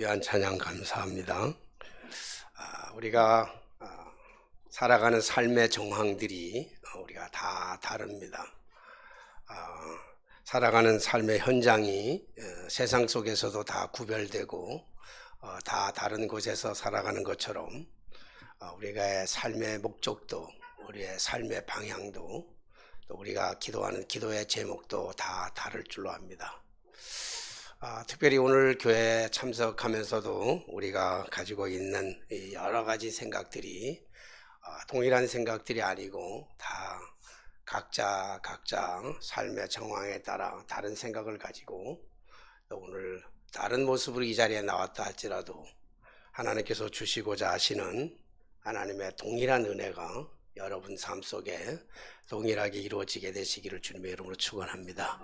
귀한 찬양 감사합니다. 우리가 살아가는 삶의 정황들이 우리가 다 다릅니다. 살아가는 삶의 현장이 세상 속에서도 다 구별되고 다 다른 곳에서 살아가는 것처럼 우리가 삶의 목적도, 우리의 삶의 방향도, 또 우리가 기도하는 기도의 제목도 다 다를 줄로 압니다. 특별히 오늘 교회에 참석하면서도 우리가 가지고 있는 여러 가지 생각들이 동일한 생각들이 아니고 다 각자 삶의 정황에 따라 다른 생각을 가지고 또 오늘 다른 모습으로 이 자리에 나왔다 할지라도 하나님께서 주시고자 하시는 하나님의 동일한 은혜가 여러분 삶 속에 동일하게 이루어지게 되시기를 주님의 이름으로 축원합니다.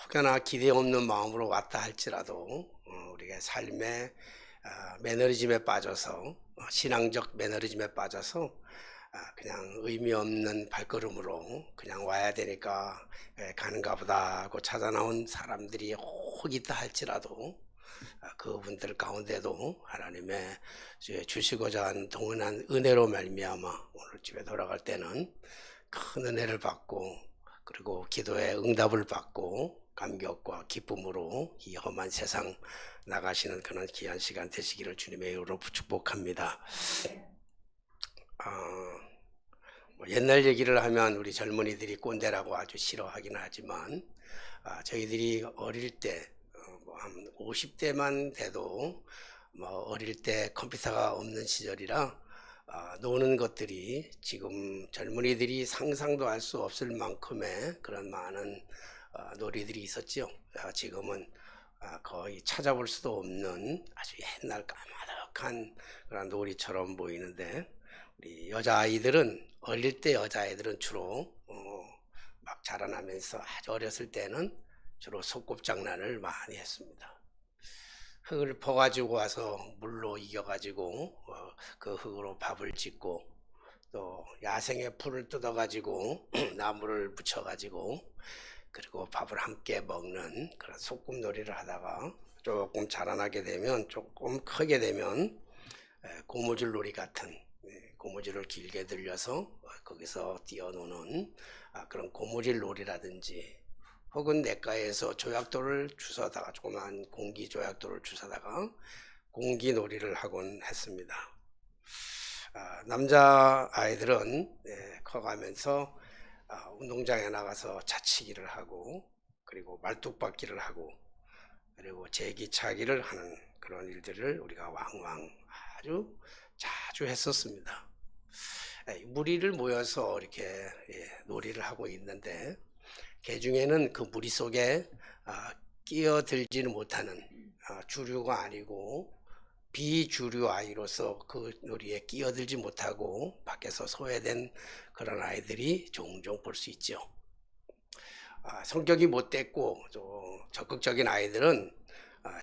혹여나 기대 없는 마음으로 왔다 할지라도 우리가 삶의 매너리즘에 빠져서 신앙적 매너리즘에 빠져서 그냥 의미 없는 발걸음으로 그냥 와야 되니까 가는가 보다 하고 찾아 나온 사람들이 혹 있다 할지라도 그분들 가운데도 하나님의 주시고자 하는 동일한 은혜로 말미암아 오늘 집에 돌아갈 때는 큰 은혜를 받고 그리고 기도의 응답을 받고 감격과 기쁨으로 이 험한 세상 나가시는 그런 귀한 시간 되시기를 주님의 이름으로 축복합니다. 옛날 얘기를 하면 우리 젊은이들이 꼰대라고 아주 싫어하긴 하지만 저희들이 어릴 때 한 50대만 돼도 어릴 때 컴퓨터가 없는 시절이라 노는 것들이 지금 젊은이들이 상상도 할 수 없을 만큼의 그런 많은 놀이들이 있었죠. 지금은 거의 찾아볼 수도 없는 아주 옛날 까마득한 그런 놀이처럼 보이는데 우리 여자아이들은 어릴 때 여자아이들은 주로 막 자라나면서 아주 어렸을 때는 주로 소꿉장난을 많이 했습니다. 흙을 퍼가지고 와서 물로 이겨가지고 그 흙으로 밥을 짓고 또 야생의 풀을 뜯어가지고 나무를 붙여가지고 그리고 밥을 함께 먹는 그런 소꿉놀이를 하다가 조금 자라나게 되면 조금 크게 되면 고무줄 놀이 같은 고무줄을 길게 들려서 거기서 뛰어노는 그런 고무줄 놀이라든지 혹은 내과에서 조약돌을 주워다가 조그만 공기 조약돌을 주워다가 공기놀이를 하곤 했습니다. 남자 아이들은 커가면서 운동장에 나가서 자치기를 하고 그리고 말뚝박기를 하고 그리고 제기차기를 하는 그런 일들을 우리가 왕왕 아주 자주 했었습니다. 무리를 모여서 이렇게 놀이를 하고 있는데 그 중에는 그 무리 속에 끼어들지는 못하는 주류가 아니고 비주류 아이로서 그 놀이에 끼어들지 못하고 밖에서 소외된 그런 아이들이 종종 볼 수 있죠. 성격이 못됐고 적극적인 아이들은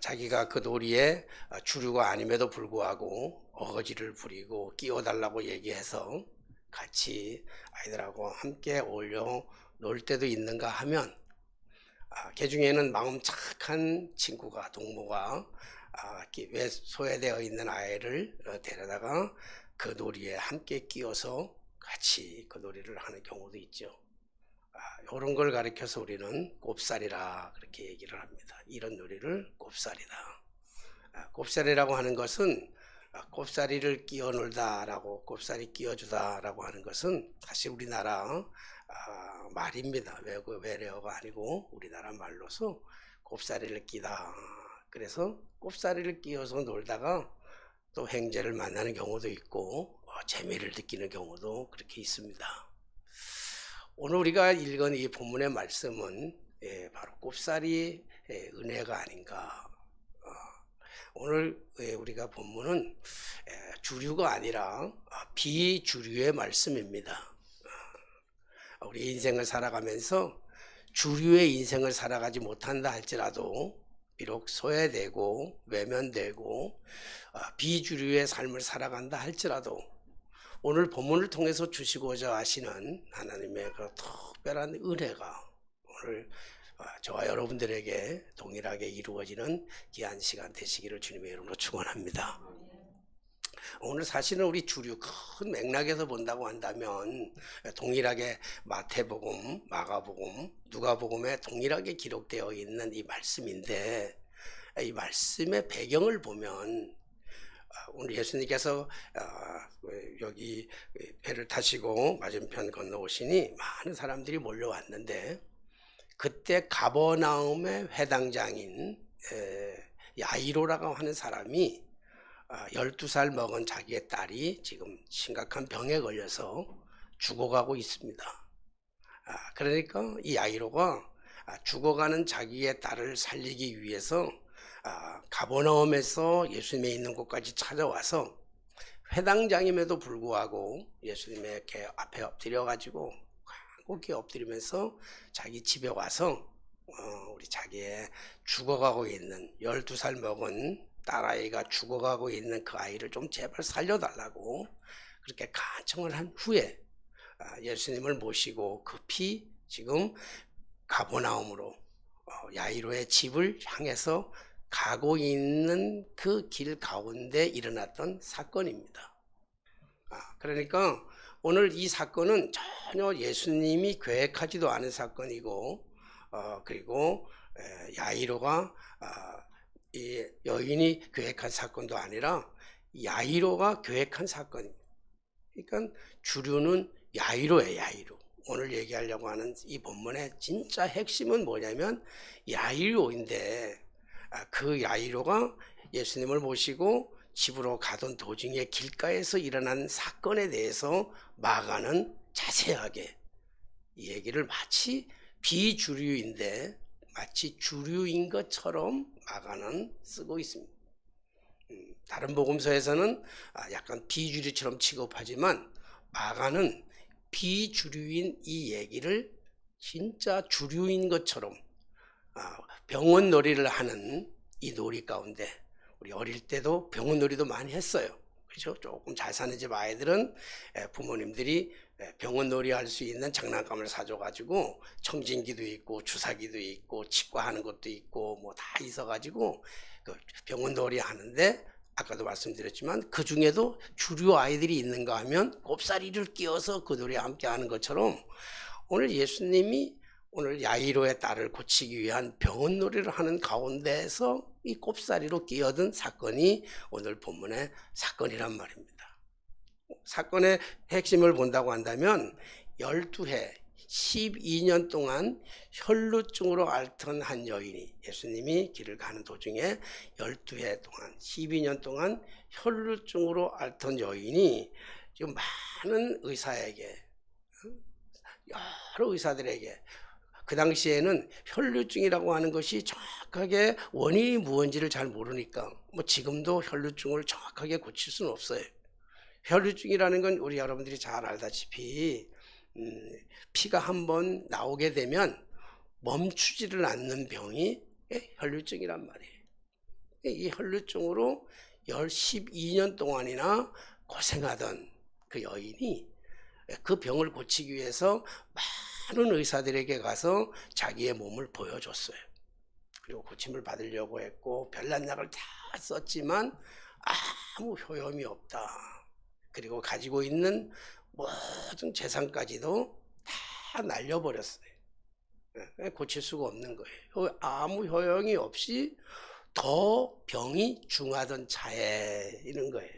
자기가 그 놀이에 주류가 아님에도 불구하고 어거지를 부리고 끼워달라고 얘기해서 같이 아이들하고 함께 어울려 놀 때도 있는가 하면 그 중에는 마음 착한 친구가 동무가 왜 소외되어 있는 아이를 데려다가 그 놀이에 함께 끼워서 같이 그 놀이를 하는 경우도 있죠. 이런 걸 가리켜서 우리는 꼽살이라 그렇게 얘기를 합니다. 이런 놀이를 꼽살이다. 꼽살이라고 하는 것은 꼽사리를 끼워 놀다라고 꼽사리 끼워주다라고 하는 것은 사실 우리나라 말입니다. 외래어가 아니고 우리나라 말로서 꼽사리를 끼다. 그래서 꼽사리를 끼워서 놀다가 또 행제를 만나는 경우도 있고 재미를 느끼는 경우도 그렇게 있습니다. 오늘 우리가 읽은 이 본문의 말씀은 바로 꼽사리의 은혜가 아닌가. 오늘 우리가 본문은 주류가 아니라 비주류의 말씀입니다. 우리 인생을 살아가면서 주류의 인생을 살아가지 못한다 할지라도 비록 소외되고 외면되고 비주류의 삶을 살아간다 할지라도 오늘 본문을 통해서 주시고자 하시는 하나님의 그 특별한 은혜가 오늘 저와 여러분들에게 동일하게 이루어지는 귀한 시간 되시기를 주님의 이름으로 축원합니다. 오늘 사실은 우리 주류 큰 맥락에서 본다고 한다면 동일하게 마태복음, 마가복음, 누가복음에 동일하게 기록되어 있는 이 말씀인데, 이 말씀의 배경을 보면 오늘 예수님께서 여기 배를 타시고 맞은편 건너오시니 많은 사람들이 몰려왔는데, 그때 가버나움의 회당장인 야이로라고 하는 사람이 12살 먹은 자기의 딸이 지금 심각한 병에 걸려서 죽어가고 있습니다. 그러니까 이 야이로가 죽어가는 자기의 딸을 살리기 위해서 가버나움에서 예수님의 있는 곳까지 찾아와서 회당장임에도 불구하고 예수님의 이렇게 앞에 엎드려가지고 꼭 엎드리면서 자기 집에 와서 우리 자기의 죽어가고 있는 12살 먹은 딸아이가 죽어가고 있는 그 아이를 좀 제발 살려달라고 그렇게 간청을 한 후에 예수님을 모시고 급히 지금 가버나움으로 야이로의 집을 향해서 가고 있는 그 길 가운데 일어났던 사건입니다. 그러니까 오늘 이 사건은 전혀 예수님이 계획하지도 않은 사건이고, 그리고 야이로가 이 여인이 계획한 사건도 아니라 야이로가 계획한 사건입니다. 그러니까 주류는 야이로예요, 야이로. 오늘 얘기하려고 하는 이 본문의 진짜 핵심은 뭐냐면 야이로인데, 그 야이로가 예수님을 모시고 집으로 가던 도중에 길가에서 일어난 사건에 대해서 마가는 자세하게 이 얘기를 마치 비주류인데 마치 주류인 것처럼 마가는 쓰고 있습니다. 다른 복음서에서는 약간 비주류처럼 취급하지만 마가는 비주류인 이 얘기를 진짜 주류인 것처럼 병원 놀이를 하는 이 놀이 가운데, 우리 어릴 때도 병원 놀이도 많이 했어요. 그렇죠? 조금 잘 사는 집 아이들은 부모님들이 병원 놀이 할 수 있는 장난감을 사줘가지고 청진기도 있고 주사기도 있고 치과하는 것도 있고 뭐 다 있어가지고 그 병원 놀이 하는데, 아까도 말씀드렸지만 그 중에도 주류 아이들이 있는가 하면 곱사리를 끼워서 그 놀이 함께 하는 것처럼 오늘 예수님이 오늘 야이로의 딸을 고치기 위한 병원 놀이를 하는 가운데에서 이 곱사리로 끼어든 사건이 오늘 본문의 사건이란 말입니다. 사건의 핵심을 본다고 한다면 12해 12년 동안 혈루증으로 앓던 한 여인이, 예수님이 길을 가는 도중에 12해 동안 12년 동안 혈루증으로 앓던 여인이 지금 많은 의사에게, 여러 의사들에게, 그 당시에는 혈루증이라고 하는 것이 정확하게 원인이 무엇인지를 잘 모르니까 뭐 지금도 혈루증을 정확하게 고칠 수는 없어요. 혈루증이라는 건 우리 여러분들이 잘 알다시피 피가 한번 나오게 되면 멈추지를 않는 병이 혈루증이란 말이에요. 이 혈루증으로 12년 동안이나 고생하던 그 여인이 그 병을 고치기 위해서 많은 의사들에게 가서 자기의 몸을 보여줬어요. 그리고 고침을 받으려고 했고 별난 약을 다 썼지만 아무 효험이 없다. 그리고 가지고 있는 모든 재산까지도 다 날려버렸어요. 고칠 수가 없는 거예요. 아무 효용이 없이 더 병이 중하던 차에 이런 거예요.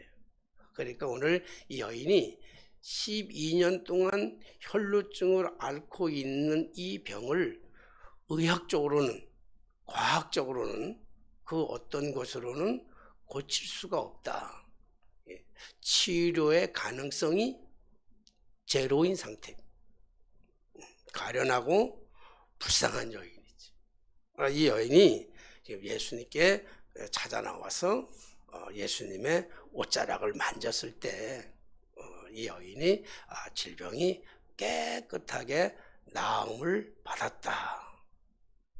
그러니까 오늘 이 여인이 12년 동안 혈루증을 앓고 있는 이 병을 의학적으로는, 과학적으로는 그 어떤 것으로는 고칠 수가 없다. 치료의 가능성이 제로인 상태. 가련하고 불쌍한 여인이지. 이 여인이 지금 예수님께 찾아 나와서 예수님의 옷자락을 만졌을 때 이 여인이 질병이 깨끗하게 나음을 받았다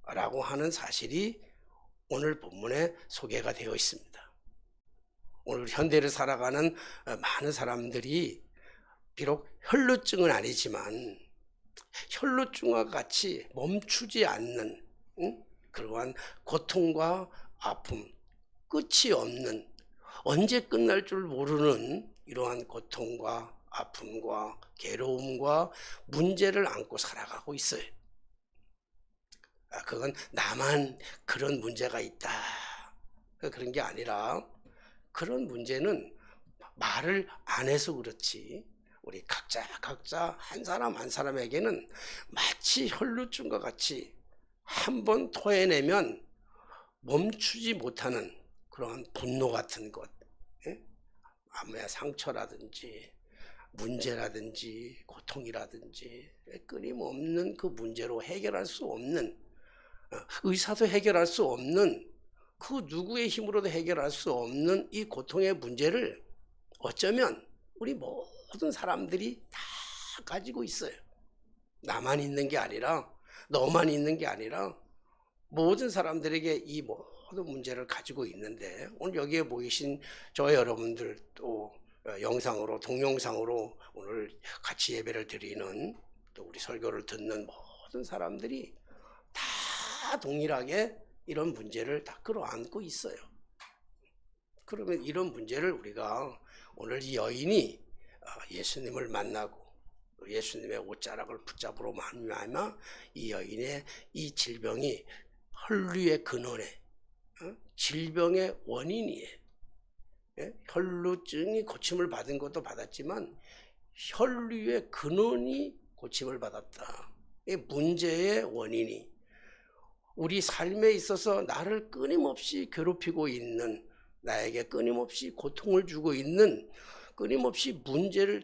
라고 하는 사실이 오늘 본문에 소개가 되어 있습니다. 오늘 현대를 살아가는 많은 사람들이 비록 혈루증은 아니지만 혈루증과 같이 멈추지 않는 응? 그러한 고통과 아픔, 끝이 없는, 언제 끝날 줄 모르는 이러한 고통과 아픔과 괴로움과 문제를 안고 살아가고 있어요. 그건 나만 그런 문제가 있다, 그런 게 아니라, 그런 문제는 말을 안 해서 그렇지 우리 각자 한 사람 한 사람에게는 마치 혈루증과 같이 한 번 토해내면 멈추지 못하는 그러한 분노 같은 것, 예? 아무야 상처라든지 문제라든지 고통이라든지 끊임없는 그 문제로 해결할 수 없는, 의사도 해결할 수 없는, 그 누구의 힘으로도 해결할 수 없는 이 고통의 문제를 어쩌면 우리 모든 사람들이 다 가지고 있어요. 나만 있는 게 아니라, 너만 있는 게 아니라 모든 사람들에게 이 모든 문제를 가지고 있는데, 오늘 여기에 모이신 저 여러분들, 또 영상으로 동영상으로 오늘 같이 예배를 드리는, 또 우리 설교를 듣는 모든 사람들이 다 동일하게 이런 문제를 다 끌어안고 있어요. 그러면 이런 문제를 우리가 오늘 이 여인이 예수님을 만나고 예수님의 옷자락을 붙잡으로 말미암아 이 여인의 이 질병이 혈류의 근원에, 질병의 원인이에요. 혈루증이 고침을 받은 것도 받았지만 혈류의 근원이 고침을 받았다. 이 문제의 원인이 우리 삶에 있어서 나를 끊임없이 괴롭히고 있는, 나에게 끊임없이 고통을 주고 있는, 끊임없이 문제를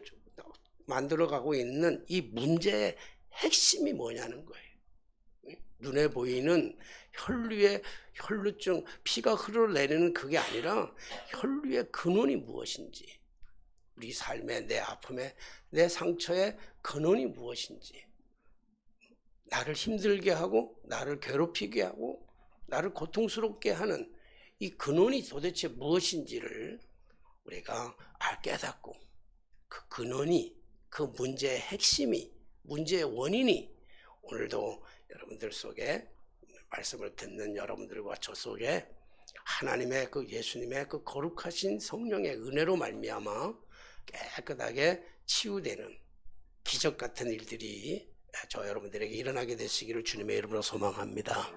만들어가고 있는 이 문제의 핵심이 뭐냐는 거예요. 눈에 보이는 혈루증, 피가 흘러내리는 그게 아니라 혈류의 근원이 무엇인지, 우리 삶의, 내 아픔의, 내 상처의 근원이 무엇인지, 나를 힘들게 하고 나를 괴롭히게 하고 나를 고통스럽게 하는 이 근원이 도대체 무엇인지를 우리가 깨닫고, 그 근원이, 그 문제의 핵심이, 문제의 원인이 오늘도 여러분들 속에, 말씀을 듣는 여러분들과 저 속에 하나님의 그 예수님의 그 거룩하신 성령의 은혜로 말미암아 깨끗하게 치유되는 기적 같은 일들이 저 여러분들에게 일어나게 되시기를 주님의 이름으로 소망합니다.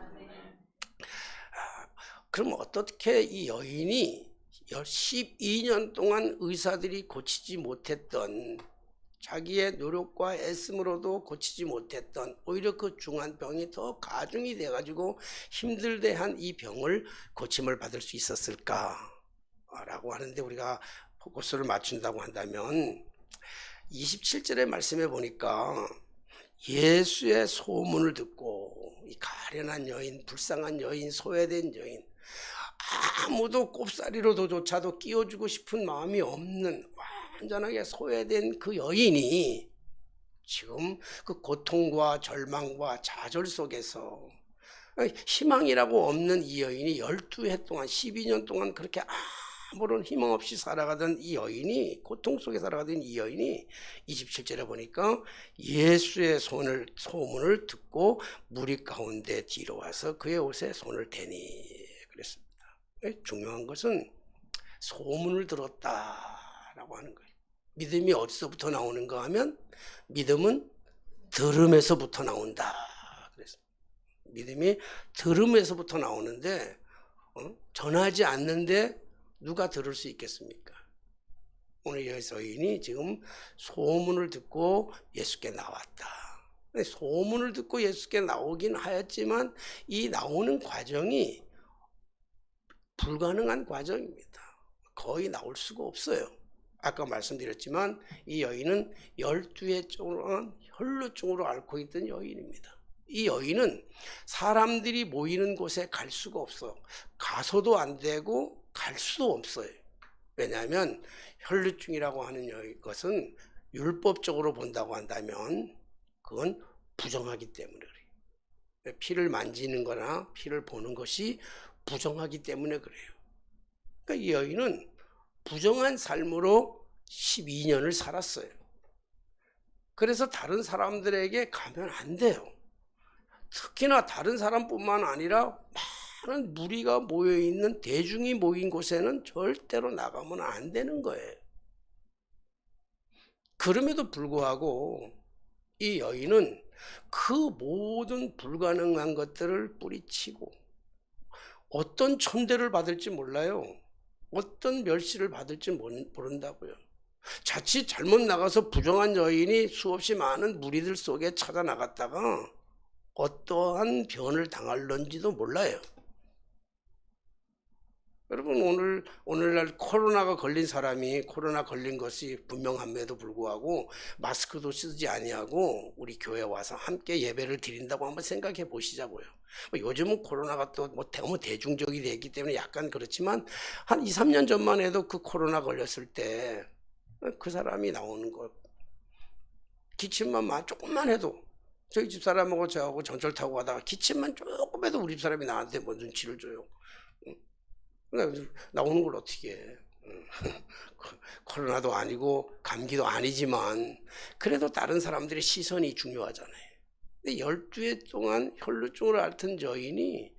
그럼 어떻게 이 여인이 12년 동안 의사들이 고치지 못했던, 자기의 노력과 애씀으로도 고치지 못했던 오히려 그 중한 병이 더 가중이 돼가지고 힘들게 한 이 병을 고침을 받을 수 있었을까 라고 하는데, 우리가 포커스를 맞춘다고 한다면 27절의 말씀에 보니까 예수의 소문을 듣고 이 가련한 여인, 불쌍한 여인, 소외된 여인, 아무도 꼽사리로조차도 끼워주고 싶은 마음이 없는 완전하게 소외된 그 여인이 지금 그 고통과 절망과 좌절 속에서, 희망이라고 없는 이 여인이 12해 동안, 12년 동안 그렇게 아무런 희망 없이 살아가던 이 여인이, 고통 속에 살아가던 이 여인이 27절에 보니까 예수의 소문을 듣고 무리 가운데 뒤로 와서 그의 옷에 손을 대니 그랬습니다. 중요한 것은 소문을 들었다라고 하는 거예요. 믿음이 어디서부터 나오는가 하면 믿음은 들음에서부터 나온다. 그래서 믿음이 들음에서부터 나오는데, 전하지 않는데 누가 들을 수 있겠습니까? 오늘 여인이 지금 소문을 듣고 예수께 나왔다. 소문을 듣고 예수께 나오긴 하였지만 이 나오는 과정이 불가능한 과정입니다. 거의 나올 수가 없어요. 아까 말씀드렸지만 이 여인은 12해 동안 혈루증으로 앓고 있던 여인입니다. 이 여인은 사람들이 모이는 곳에 갈 수가 없어. 가서도 안 되고 갈 수도 없어요. 왜냐하면 혈루증이라고 하는 것은 율법적으로 본다고 한다면 그건 부정하기 때문에 그래요. 피를 만지는 거나 피를 보는 것이 부정하기 때문에 그래요. 그러니까 이 여인은 부정한 삶으로 12년을 살았어요. 그래서 다른 사람들에게 가면 안 돼요. 특히나 다른 사람뿐만 아니라 많은 무리가 모여있는 대중이 모인 곳에는 절대로 나가면 안 되는 거예요. 그럼에도 불구하고 이 여인은 그 모든 불가능한 것들을 뿌리치고 어떤 천대를 받을지 몰라요. 어떤 멸시를 받을지 모른다고요. 자칫 잘못 나가서 부정한 여인이 수없이 많은 무리들 속에 찾아 나갔다가 어떠한 변을 당할런지도 몰라요. 여러분, 오늘날 코로나 걸린 것이 분명함에도 불구하고 마스크도 쓰지 아니하고 우리 교회 와서 함께 예배를 드린다고 한번 생각해 보시자고요. 요즘은 코로나가 또 너무 대중적이 되기 때문에 약간 그렇지만 한 2, 3년 전만 해도 그 코로나 걸렸을 때 그 사람이 나오는 것, 기침만 조금만 해도 저희 집사람하고 저하고 전철 타고 가다가 기침만 조금 해도 우리 집사람이 나한테 뭐 눈치를 줘요. 나오는 걸 어떻게 해. 코로나도 아니고 감기도 아니지만 그래도 다른 사람들의 시선이 중요하잖아요. 근데 12회 동안 혈루증을 앓던 여인이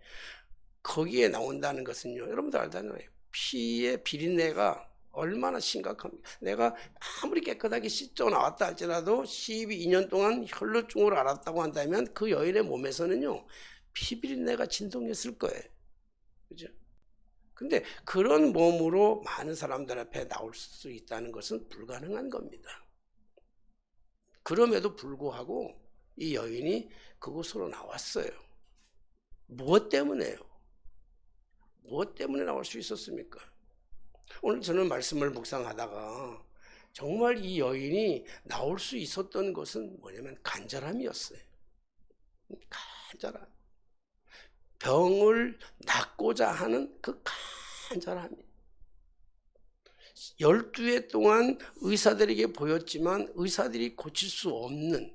거기에 나온다는 것은요, 여러분들 알잖아요. 피의 비린내가 얼마나 심각합니까? 내가 아무리 깨끗하게 씻어 나왔다 할지라도 12년 동안 혈루증을 앓았다고 한다면 그 여인의 몸에서는요, 피 비린내가 진동했을 거예요. 그죠? 근데 그런 몸으로 많은 사람들 앞에 나올 수 있다는 것은 불가능한 겁니다. 그럼에도 불구하고 이 여인이 그곳으로 나왔어요. 무엇 때문에요? 무엇 때문에 나올 수 있었습니까? 오늘 저는 말씀을 묵상하다가 정말 이 여인이 나올 수 있었던 것은 뭐냐면 간절함이었어요. 간절함. 병을 낫고자 하는 그 간절함이. 12회 동안 의사들에게 보였지만 의사들이 고칠 수 없는,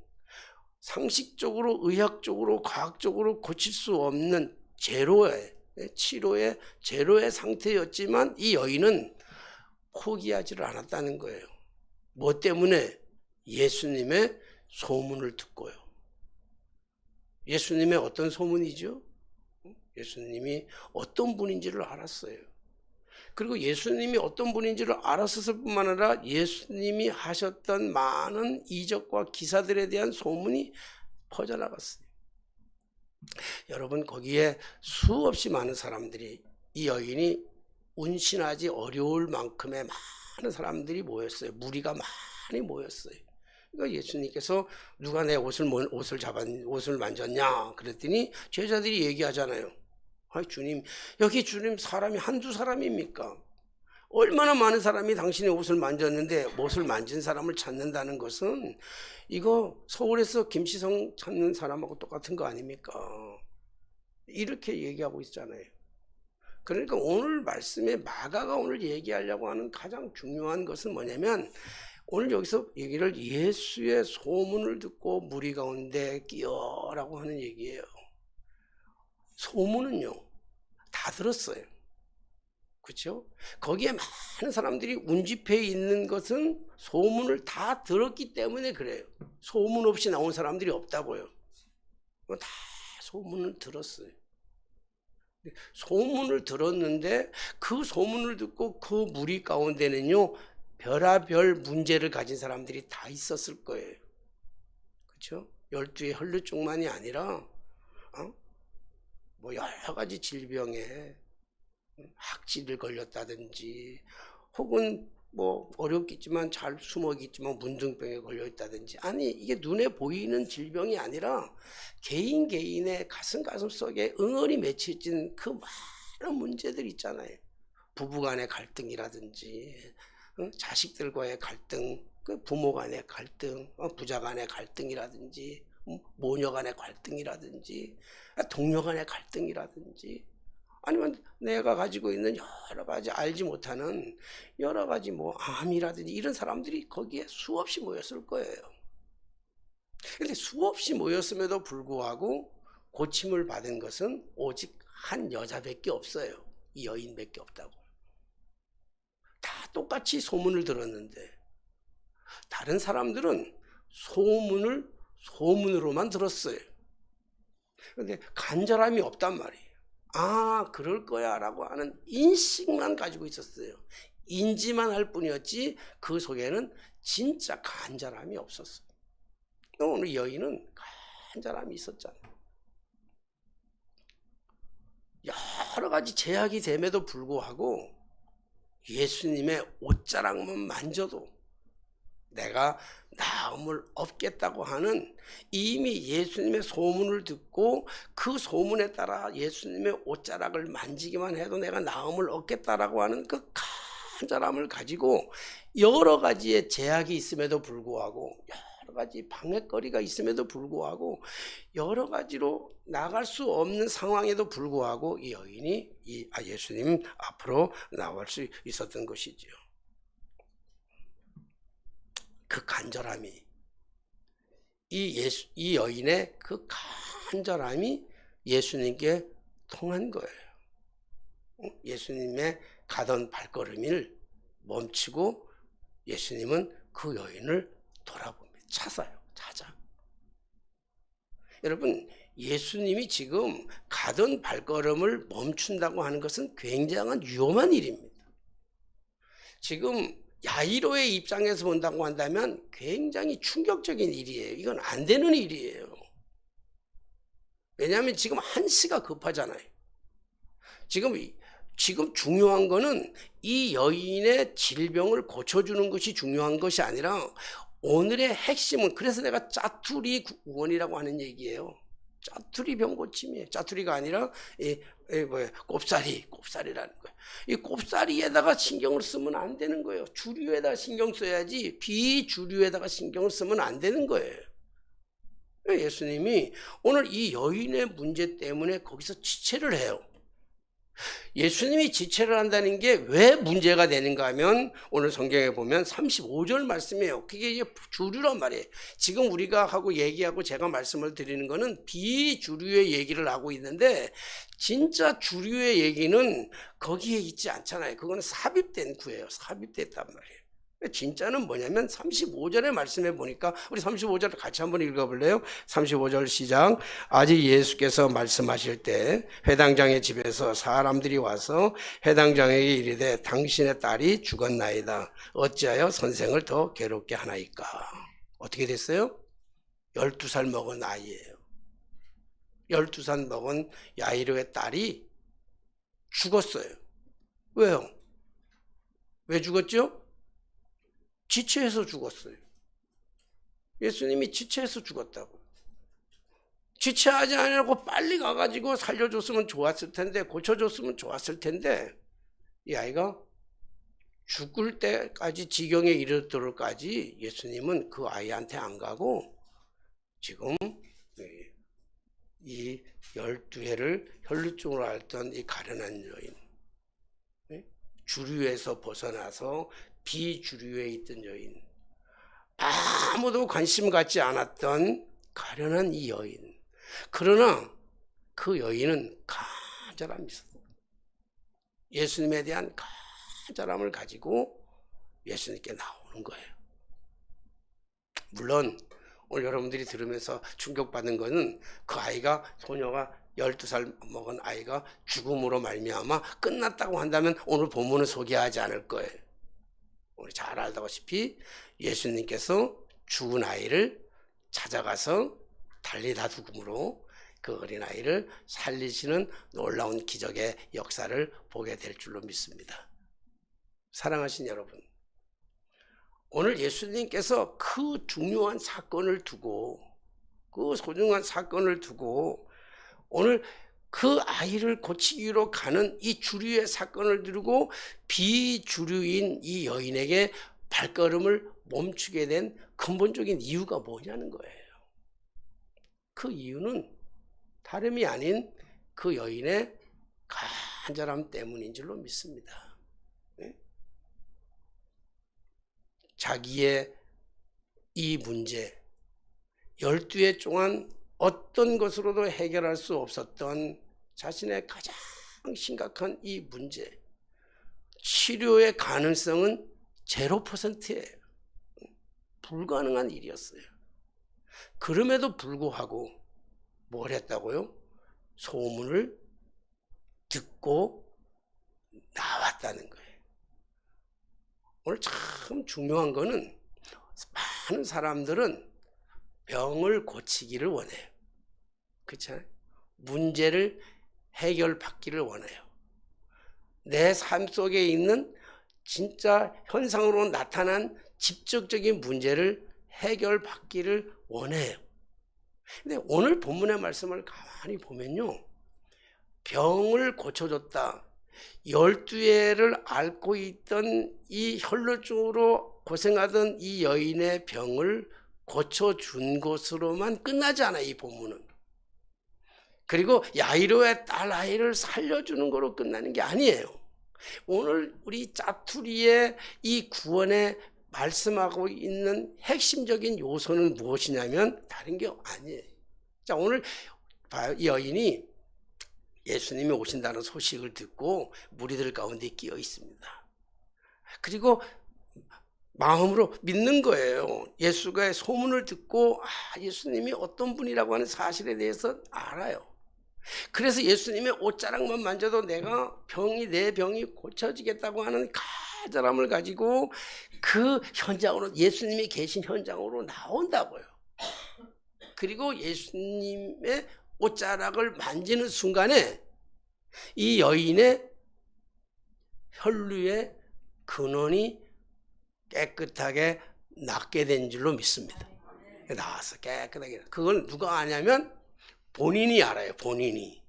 상식적으로 의학적으로 과학적으로 고칠 수 없는 치료의 제로의 상태였지만 이 여인은 포기하지를 않았다는 거예요. 뭐 때문에? 예수님의 소문을 듣고요. 예수님의 어떤 소문이죠? 예수님이 어떤 분인지를 알았어요. 그리고 예수님이 어떤 분인지를 알았을 뿐만 아니라 예수님이 하셨던 많은 이적과 기사들에 대한 소문이 퍼져나갔어요. 여러분, 거기에 수없이 많은 사람들이, 이 여인이 운신하지 어려울 만큼의 많은 사람들이 모였어요. 무리가 많이 모였어요. 그러니까 예수님께서 누가 내 옷을 만졌냐 그랬더니 제자들이 얘기하잖아요. 주님, 여기 주님 사람이 한두 사람입니까? 얼마나 많은 사람이 당신의 옷을 만졌는데 옷을 만진 사람을 찾는다는 것은 이거 서울에서 김시성 찾는 사람하고 똑같은 거 아닙니까? 이렇게 얘기하고 있잖아요. 그러니까 오늘 말씀에 마가가 오늘 얘기하려고 하는 가장 중요한 것은 뭐냐면, 오늘 여기서 얘기를 예수의 소문을 듣고 무리 가운데 끼어라고 하는 얘기예요. 소문은요, 다 들었어요. 그렇죠? 거기에 많은 사람들이 운집해 있는 것은 소문을 다 들었기 때문에 그래요. 소문 없이 나온 사람들이 없다고요. 다 소문을 들었어요. 소문을 들었는데 그 소문을 듣고 그 무리 가운데는요, 별의별 문제를 가진 사람들이 다 있었을 거예요. 그렇죠? 12의 혈루증만이 아니라 뭐 여러 가지 질병에 학질을 걸렸다든지, 혹은 뭐 어렵겠지만 잘 숨어있지만 문둥병에 걸려 있다든지, 아니 이게 눈에 보이는 질병이 아니라 개인의 가슴 속에 응어리 맺혀진 그 많은 문제들 있잖아요. 부부간의 갈등이라든지, 자식들과의 갈등, 그 부모 간의 갈등, 부자 간의 갈등이라든지, 모녀 간의 갈등이라든지, 동료 간의 갈등이라든지, 아니면 내가 가지고 있는 여러 가지 알지 못하는 여러 가지 뭐 암이라든지 이런 사람들이 거기에 수없이 모였을 거예요. 그런데 수없이 모였음에도 불구하고 고침을 받은 것은 오직 한 여자밖에 없어요. 이 여인밖에 없다고. 다 똑같이 소문을 들었는데 다른 사람들은 소문으로만 들었어요. 그런데 간절함이 없단 말이에요. 아, 그럴 거야 라고 하는 인식만 가지고 있었어요. 인지만 할 뿐이었지 그 속에는 진짜 간절함이 없었어요. 오늘 여인은 간절함이 있었잖아요. 여러 가지 제약이 됨에도 불구하고 예수님의 옷자락만 만져도 내가 나음을 얻겠다고 하는, 이미 예수님의 소문을 듣고 그 소문에 따라 예수님의 옷자락을 만지기만 해도 내가 나음을 얻겠다라고 하는 그 간절함을 가지고 여러 가지의 제약이 있음에도 불구하고, 여러 가지 방해거리가 있음에도 불구하고, 여러 가지로 나갈 수 없는 상황에도 불구하고 이 여인이 예수님 앞으로 나올 수 있었던 것이지요. 그 간절함이, 이 여인의 그 간절함이 예수님께 통한 거예요. 예수님의 가던 발걸음을 멈추고 예수님은 그 여인을 돌아봅니다. 찾아. 여러분, 예수님이 지금 가던 발걸음을 멈춘다고 하는 것은 굉장한 위험한 일입니다. 지금 야이로의 입장에서 본다고 한다면 굉장히 충격적인 일이에요. 이건 안 되는 일이에요. 왜냐하면 지금 한시가 급하잖아요. 지금 중요한 거는 이 여인의 질병을 고쳐주는 것이 중요한 것이 아니라, 오늘의 핵심은, 그래서 내가 짜투리 구원이라고 하는 얘기예요. 짜투리 병 고침이에요. 짜투리가 아니라 꼽사리라는 거예요. 이 꼽사리에다가 신경을 쓰면 안 되는 거예요. 주류에다가 신경 써야지 비주류에다가 신경을 쓰면 안 되는 거예요. 예수님이 오늘 이 여인의 문제 때문에 거기서 지체를 해요. 예수님이 지체를 한다는 게 왜 문제가 되는가 하면, 오늘 성경에 보면 35절 말씀이에요. 그게 이제 주류란 말이에요. 지금 우리가 하고 얘기하고 제가 말씀을 드리는 거는 비주류의 얘기를 하고 있는데, 진짜 주류의 얘기는 거기에 있지 않잖아요. 그거는 삽입된 구예요. 삽입됐단 말이에요. 진짜는 뭐냐면 35절의 말씀에 보니까, 우리 35절 같이 한번 읽어볼래요? 35절 시작. 아직 예수께서 말씀하실 때 회당장의 집에서 사람들이 와서 회당장에게 이르되 당신의 딸이 죽었나이다. 어찌하여 선생을 더 괴롭게 하나이까? 어떻게 됐어요? 12살 먹은 아이예요. 12살 먹은 야이로의 딸이 죽었어요. 왜요? 왜 죽었죠? 지체해서 죽었어요. 예수님이 지체해서 죽었다고. 지체하지 않으려고 빨리 가가지고 살려줬으면 좋았을 텐데, 고쳐줬으면 좋았을 텐데, 이 아이가 죽을 때까지, 지경에 이르도록까지 예수님은 그 아이한테 안 가고 지금 이 12해를 혈루증으로 앓던 이 가련한 여인, 주류에서 벗어나서 비주류에 있던 여인, 아무도 관심 갖지 않았던 가련한 이 여인, 그러나 그 여인은 간절함이 있었어요. 예수님에 대한 간절함을 가지고 예수님께 나오는 거예요. 물론 오늘 여러분들이 들으면서 충격받는 것은, 그 아이가, 소녀가 12살 먹은 아이가 죽음으로 말미암아 끝났다고 한다면 오늘 본문은 소개하지 않을 거예요. 우리 잘 알다시피 예수님께서 죽은 아이를 찾아가서 달리다 죽음으로 그 어린아이를 살리시는 놀라운 기적의 역사를 보게 될 줄로 믿습니다. 사랑하신 여러분, 오늘 예수님께서 그 중요한 사건을 두고, 그 소중한 사건을 두고, 오늘 그 아이를 고치기로 가는 이 주류의 사건을 두고 비주류인 이 여인에게 발걸음을 멈추게 된 근본적인 이유가 뭐냐는 거예요. 그 이유는 다름이 아닌 그 여인의 간절함 때문인 줄로 믿습니다. 자기의 이 문제, 12해 동안 어떤 것으로도 해결할 수 없었던 자신의 가장 심각한 이 문제, 치료의 가능성은 0%예요. 불가능한 일이었어요. 그럼에도 불구하고 뭘 했다고요? 소문을 듣고 나왔다는 거예요. 오늘 참 중요한 거는 많은 사람들은 병을 고치기를 원해요. 그렇잖아요. 문제를 해결받기를 원해요. 내 삶 속에 있는 진짜 현상으로 나타난 직접적인 문제를 해결받기를 원해요. 근데 오늘 본문의 말씀을 가만히 보면요, 병을 고쳐줬다. 12해를 앓고 있던 이 혈루증으로 고생하던 이 여인의 병을 고쳐준 것으로만 끝나지 않아요, 이 본문은. 그리고 야이로의 딸 아이를 살려주는 거로 끝나는 게 아니에요. 오늘 우리 짜투리의 이 구원에 말씀하고 있는 핵심적인 요소는 무엇이냐면 다른 게 아니에요. 자, 오늘 봐요. 이 여인이 예수님이 오신다는 소식을 듣고 무리들 가운데 끼어 있습니다. 그리고 마음으로 믿는 거예요. 예수가 소문을 듣고 예수님이 어떤 분이라고 하는 사실에 대해서 알아요. 그래서 예수님의 옷자락만 만져도 내 병이 고쳐지겠다고 하는 간절함을 가지고 그 현장으로, 예수님이 계신 현장으로 나온다고요. 그리고 예수님의 옷자락을 만지는 순간에 이 여인의 혈루의 근원이 깨끗하게 낫게 된 줄로 믿습니다. 나와서 깨끗하게. 그걸 누가 아냐면 본인이 알아요. 본인이.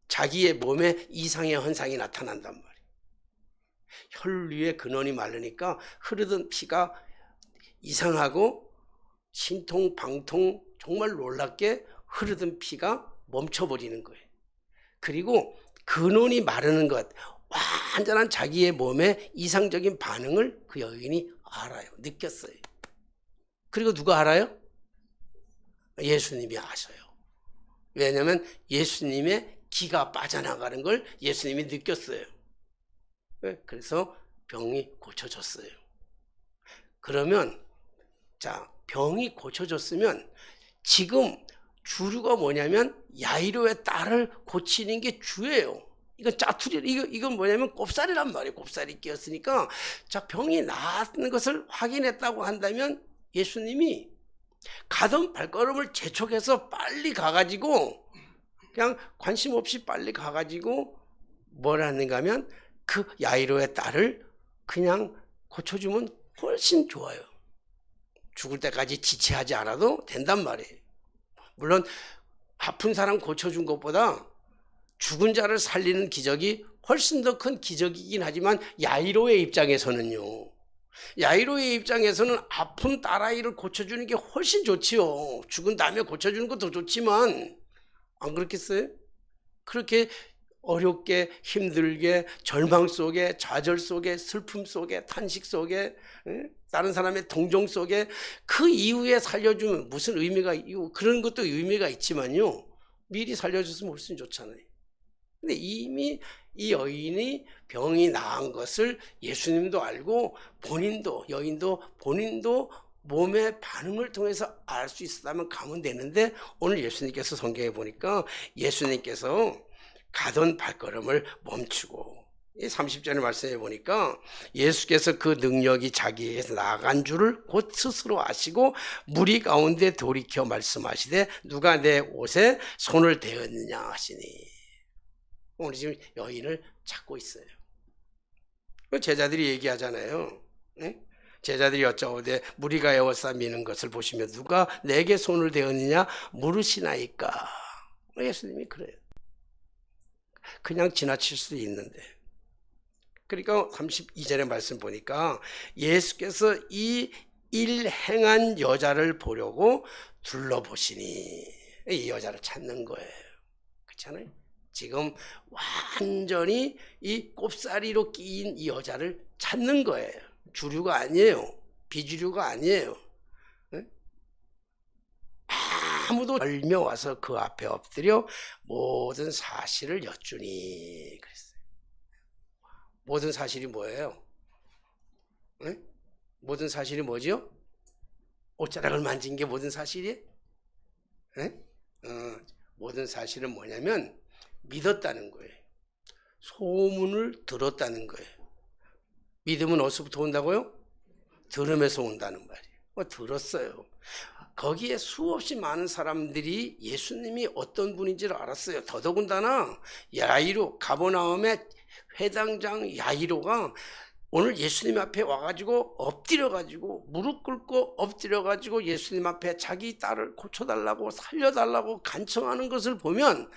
자기의 몸에 이상의 현상이 나타난단 말이에요. 혈류의 근원이 마르니까 흐르던 피가 이상하고 신통 방통 정말 놀랍게 흐르던 피가 멈춰버리는 거예요. 그리고 근원이 마르는 것, 완전한 자기의 몸에 이상적인 반응을 그 여인이 알아요. 느꼈어요. 그리고 누가 알아요? 예수님이 아셔요. 왜냐하면 예수님의 기가 빠져나가는 걸 예수님이 느꼈어요. 그래서 병이 고쳐졌어요. 그러면 자, 병이 고쳐졌으면 지금 주류가 뭐냐면 야이로의 딸을 고치는 게 주예요. 이건 짜투리, 이건 뭐냐면 꼽살이란 말이에요. 꼽살이 끼었으니까, 자, 병이 나았는 것을 확인했다고 한다면 예수님이 가던 발걸음을 재촉해서 빨리 가가지고, 그냥 관심 없이 빨리 가가지고 뭘 하는가 하면 그 야이로의 딸을 그냥 고쳐주면 훨씬 좋아요. 죽을 때까지 지체하지 않아도 된단 말이에요. 물론 아픈 사람 고쳐준 것보다 죽은 자를 살리는 기적이 훨씬 더 큰 기적이긴 하지만 야이로의 입장에서는요. 야이로의 입장에서는 아픈 딸아이를 고쳐주는 게 훨씬 좋지요. 죽은 다음에 고쳐주는 것도 좋지만 안 그렇겠어요? 그렇게 어렵게 힘들게 절망 속에 좌절 속에 슬픔 속에 탄식 속에 다른 사람의 동정 속에 그 이후에 살려주면 무슨 의미가 있고 그런 것도 의미가 있지만요. 미리 살려줬으면 훨씬 좋잖아요. 근데 이미 이 여인이 병이 나은 것을 예수님도 알고 여인도 본인도 몸의 반응을 통해서 알 수 있었다면 가면 되는데 오늘 예수님께서 성경에 보니까 예수님께서 가던 발걸음을 멈추고 이 30절의 말씀에 보니까 예수께서 그 능력이 자기에게서 나간 줄을 곧 스스로 아시고 무리 가운데 돌이켜 말씀하시되 누가 내 옷에 손을 대었느냐 하시니 오늘 지금 여인을 찾고 있어요. 제자들이 얘기하잖아요. 제자들이 여쭤오되 무리가 에워싸미는 것을 보시며 누가 내게 손을 대었느냐 물으시나이까. 예수님이 그래요. 그냥 지나칠 수도 있는데. 그러니까 32절의 말씀 보니까 예수께서 이 일 행한 여자를 보려고 둘러보시니 이 여자를 찾는 거예요. 그렇잖아요. 지금 완전히 이 꼽사리로 끼인 이 여자를 찾는 거예요. 주류가 아니에요. 비주류가 아니에요. 아무도 얼며 와서 그 앞에 엎드려 모든 사실을 여쭈니 그랬어요. 모든 사실이 뭐예요? 모든 사실이 뭐죠? 옷자락을 만진 게 모든 사실이에요? 예? 모든 사실은 뭐냐면 믿었다는 거예요. 소문을 들었다는 거예요. 믿음은 어디서부터 온다고요? 들음에서 온다는 말이에요. 들었어요. 거기에 수없이 많은 사람들이 예수님이 어떤 분인지를 알았어요. 더더군다나 야이로, 가버나움의 회당장 야이로가 오늘 예수님 앞에 와가지고 엎드려가지고 무릎 꿇고 엎드려가지고 예수님 앞에 자기 딸을 고쳐달라고 살려달라고 간청하는 것을 보면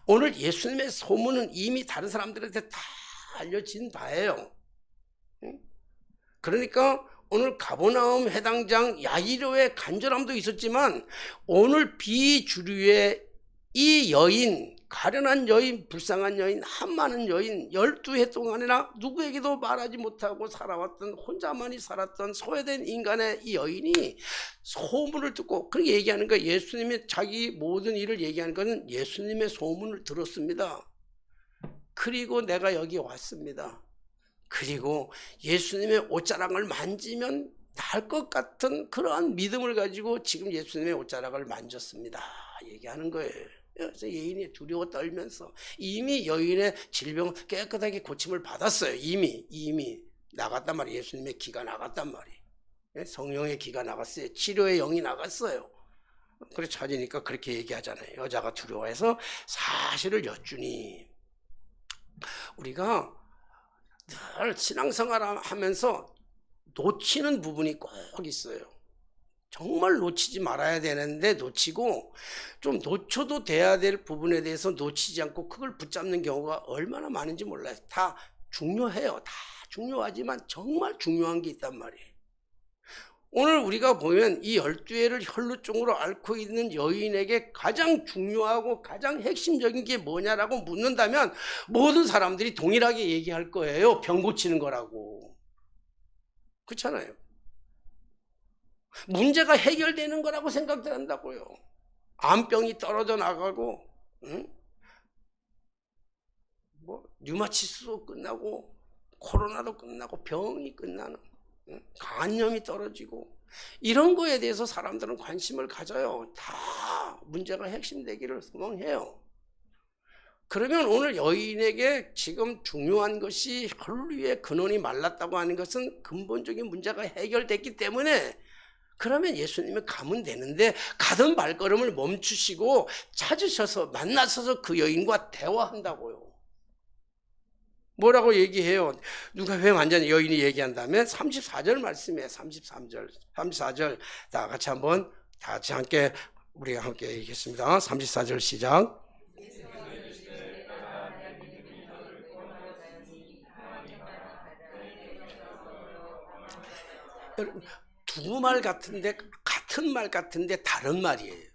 오늘 예수님의 소문은 이미 다른 사람들한테 다 알려진 바예요. 그러니까 오늘 가버나움 회당장 야이로의 간절함도 있었지만 오늘 비주류의 이 여인, 가련한 여인, 불쌍한 여인, 한많은 여인, 12해 동안이나 누구에게도 말하지 못하고 살아왔던, 혼자만이 살았던 소외된 인간의 이 여인이 소문을 듣고 그렇게 얘기하는 거예요. 예수님이 자기 모든 일을 얘기하는 것은 예수님의 소문을 들었습니다. 그리고 내가 여기 왔습니다. 그리고 예수님의 옷자락을 만지면 날 것 같은 그러한 믿음을 가지고 지금 예수님의 옷자락을 만졌습니다. 얘기하는 거예요. 그래서 여인이 두려워 떨면서 이미 여인의 질병 깨끗하게 고침을 받았어요. 이미 나갔단 말이에요. 예수님의 기가 나갔단 말이에요. 성령의 기가 나갔어요. 치료의 영이 나갔어요. 그래서 찾으니까 그렇게 얘기하잖아요. 여자가 두려워해서 사실을 여쭈니. 우리가 늘 신앙생활 하면서 놓치는 부분이 꼭 있어요. 정말 놓치지 말아야 되는데 놓치고 좀 놓쳐도 돼야 될 부분에 대해서 놓치지 않고 그걸 붙잡는 경우가 얼마나 많은지 몰라요. 다 중요해요. 다 중요하지만 정말 중요한 게 있단 말이에요. 오늘 우리가 보면 이 12회를 혈루증으로 앓고 있는 여인에게 가장 중요하고 가장 핵심적인 게 뭐냐라고 묻는다면 모든 사람들이 동일하게 얘기할 거예요. 병 고치는 거라고. 그렇잖아요. 문제가 해결되는 거라고 생각들 한다고요. 암병이 떨어져 나가고, 류마티스도 끝나고, 코로나도 끝나고, 병이 끝나는, 간염이 떨어지고, 이런 거에 대해서 사람들은 관심을 가져요. 다 문제가 핵심되기를 소망해요. 그러면 오늘 여인에게 지금 중요한 것이 혈류의 근원이 말랐다고 하는 것은 근본적인 문제가 해결됐기 때문에 그러면 예수님이 가면 되는데 가던 발걸음을 멈추시고 찾으셔서 만나셔서 그 여인과 대화한다고요. 뭐라고 얘기해요? 누가 왜 완전히 여인이 얘기한 다음에 34절 말씀이에요. 34절 다 같이 한번 다 같이 함께 우리가 함께 얘기했습니다. 34절 시작. 두 말 같은데 같은 말 같은데 다른 말이에요.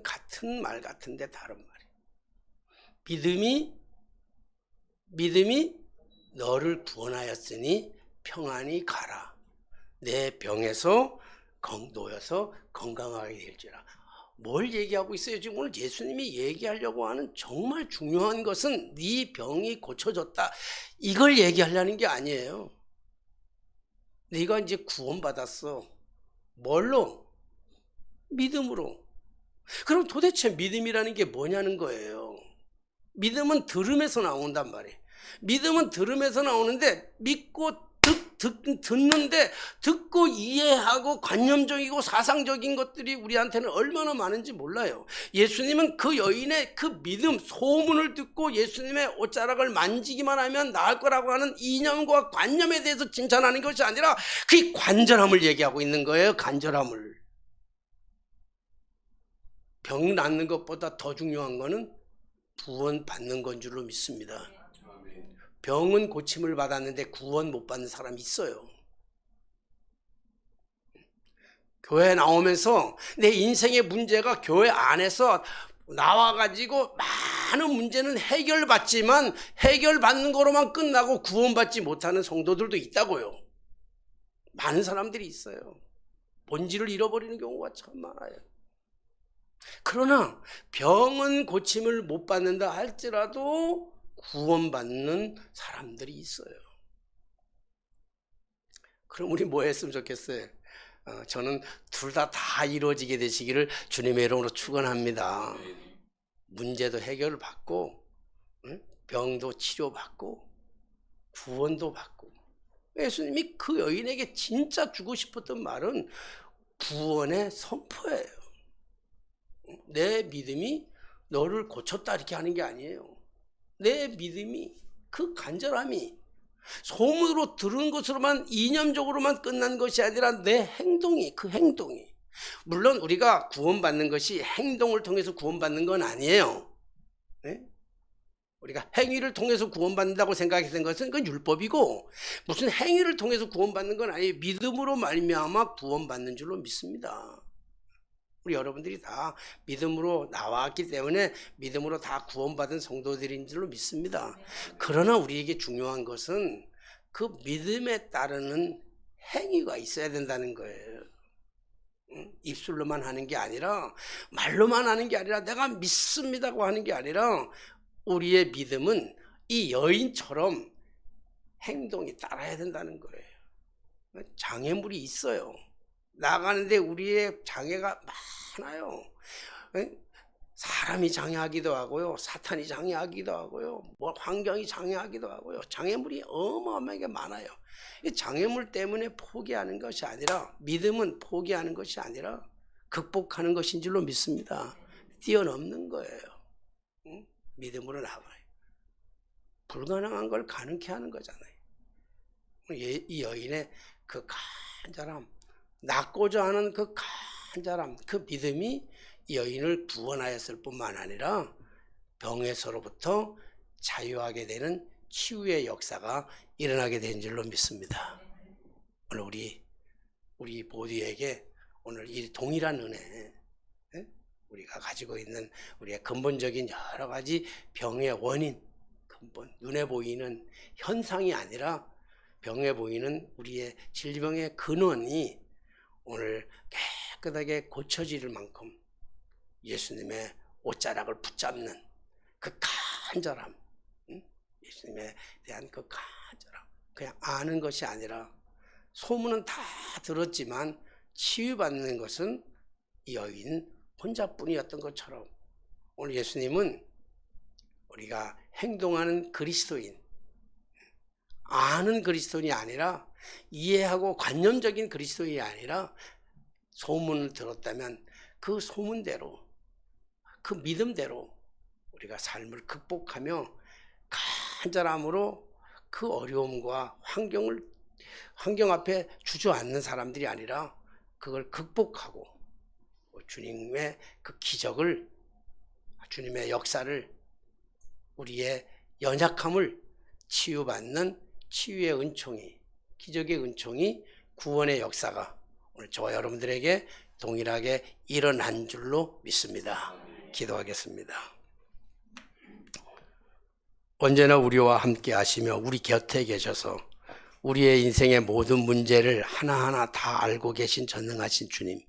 같은 말 같은데 다른 말이에요. 믿음이 너를 구원하였으니 평안히 가라. 내 병에서 놓여서 건강하게 될지라. 뭘 얘기하고 있어요? 지금 오늘 예수님이 얘기하려고 하는 정말 중요한 것은 네 병이 고쳐졌다. 이걸 얘기하려는 게 아니에요. 네가 이제 구원받았어. 뭘로? 믿음으로. 그럼 도대체 믿음이라는 게 뭐냐는 거예요. 믿음은 들음에서 나온단 말이에요. 믿음은 들음에서 나오는데 믿고 듣는데 듣고 이해하고 관념적이고 사상적인 것들이 우리한테는 얼마나 많은지 몰라요. 예수님은 그 여인의 그 믿음, 소문을 듣고 예수님의 옷자락을 만지기만 하면 나을 거라고 하는 이념과 관념에 대해서 칭찬하는 것이 아니라 그 간절함을 얘기하고 있는 거예요. 간절함을. 병 낫는 것보다 더 중요한 거는 구원 받는 건 줄로 믿습니다. 병은 고침을 받았는데 구원 못 받는 사람이 있어요. 교회 나오면서 내 인생의 문제가 교회 안에서 나와가지고 많은 문제는 해결받지만 해결받는 거로만 끝나고 구원받지 못하는 성도들도 있다고요. 많은 사람들이 있어요. 본질을 잃어버리는 경우가 참 많아요. 그러나 병은 고침을 못 받는다 할지라도 구원받는 사람들이 있어요. 그럼 우리 뭐 했으면 좋겠어요? 저는 둘 다 이루어지게 되시기를 주님의 이름으로 축원합니다. 문제도 해결을 받고, 병도 치료받고, 구원도 받고. 예수님이 그 여인에게 진짜 주고 싶었던 말은 구원의 선포예요. 내 믿음이 너를 고쳤다 이렇게 하는 게 아니에요. 내 믿음이, 그 간절함이 소문으로 들은 것으로만, 이념적으로만 끝난 것이 아니라 내 행동이, 그 행동이. 물론 우리가 구원받는 것이 행동을 통해서 구원받는 건 아니에요. 네? 우리가 행위를 통해서 구원받는다고 생각했던 것은 그건 율법이고, 무슨 행위를 통해서 구원받는 건 아니에요. 믿음으로 말미암아 구원받는 줄로 믿습니다. 우리 여러분들이 다 믿음으로 나왔기 때문에 믿음으로 다 구원받은 성도들인 줄로 믿습니다. 그러나 우리에게 중요한 것은 그 믿음에 따르는 행위가 있어야 된다는 거예요. 입술로만 하는 게 아니라, 말로만 하는 게 아니라, 내가 믿습니다고 하는 게 아니라, 우리의 믿음은 이 여인처럼 행동이 따라야 된다는 거예요. 장애물이 있어요. 나가는데 우리의 장애가 많아요. 사람이 장애하기도 하고요, 사탄이 장애하기도 하고요, 뭐 환경이 장애하기도 하고요. 장애물이 어마어마하게 많아요. 이 장애물 때문에 포기하는 것이 아니라, 믿음은 포기하는 것이 아니라 극복하는 것인 줄로 믿습니다. 뛰어넘는 거예요. 믿음으로 나가요. 불가능한 걸 가능케 하는 거잖아요. 이 여인의 그 간절함, 낫고자 하는 그 간절함, 그 믿음이 이 여인을 구원하였을 뿐만 아니라 병에서로부터 자유하게 되는 치유의 역사가 일어나게 된 줄로 믿습니다. 오늘 우리 모두에게 오늘 이 동일한 은혜, 우리가 가지고 있는 우리의 근본적인 여러 가지 병의 원인, 근본, 눈에 보이는 현상이 아니라 병에 보이는 우리의 질병의 근원이 오늘 깨끗하게 고쳐질 만큼 예수님의 옷자락을 붙잡는 그 간절함, 예수님에 대한 그 간절함, 그냥 아는 것이 아니라, 소문은 다 들었지만 치유받는 것은 이 여인 혼자뿐이었던 것처럼, 오늘 예수님은 우리가 행동하는 그리스도인, 아는 그리스도인이 아니라, 이해하고 관념적인 그리스도인이 아니라, 소문을 들었다면 그 소문대로, 그 믿음대로 우리가 삶을 극복하며 간절함으로 그 어려움과 환경 앞에 주저앉는 사람들이 아니라 그걸 극복하고 주님의 그 기적을, 주님의 역사를, 우리의 연약함을 치유받는 치유의 은총이, 기적의 은총이, 구원의 역사가 오늘 저와 여러분들에게 동일하게 일어난 줄로 믿습니다. 기도하겠습니다. 언제나 우리와 함께 하시며 우리 곁에 계셔서 우리의 인생의 모든 문제를 하나하나 다 알고 계신 전능하신 주님,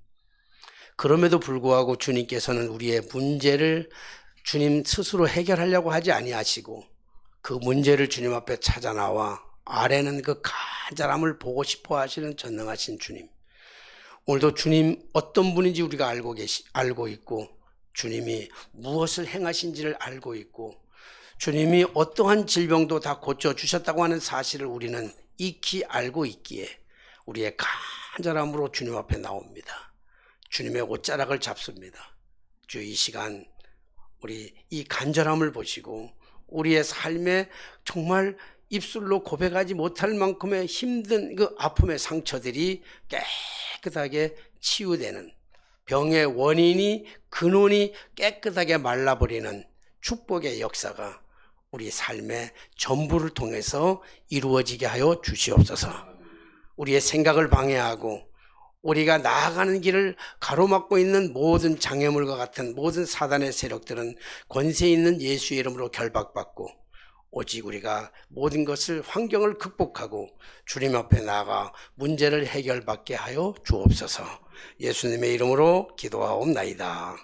그럼에도 불구하고 주님께서는 우리의 문제를 주님 스스로 해결하려고 하지 아니하시고 그 문제를 주님 앞에 찾아 나와 아래는 그 간절함을 보고 싶어 하시는 전능하신 주님, 오늘도 주님 어떤 분인지 우리가 알고 있고, 주님이 무엇을 행하신지를 알고 있고, 주님이 어떠한 질병도 다 고쳐주셨다고 하는 사실을 우리는 익히 알고 있기에 우리의 간절함으로 주님 앞에 나옵니다. 주님의 옷자락을 잡습니다. 주, 이 시간 우리 이 간절함을 보시고 우리의 삶에 정말 입술로 고백하지 못할 만큼의 힘든 그 아픔의 상처들이 깨끗하게 치유되는, 병의 원인이, 근원이 깨끗하게 말라버리는 축복의 역사가 우리 삶의 전부를 통해서 이루어지게 하여 주시옵소서. 우리의 생각을 방해하고 우리가 나아가는 길을 가로막고 있는 모든 장애물과 같은 모든 사단의 세력들은 권세 있는 예수의 이름으로 결박받고, 오직 우리가 모든 것을, 환경을 극복하고 주님 앞에 나아가 문제를 해결받게 하여 주옵소서. 예수님의 이름으로 기도하옵나이다.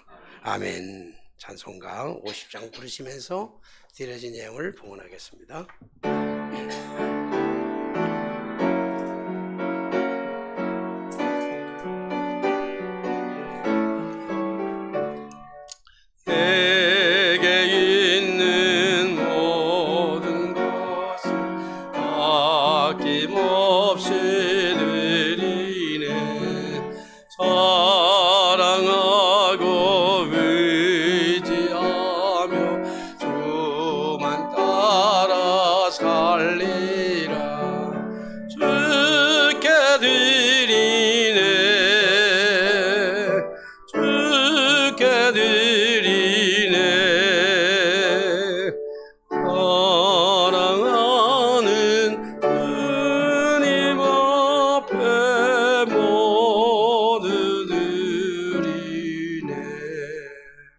아멘. 찬송가 50장 부르시면서 드려진 내용을 봉헌하겠습니다. 아낌없이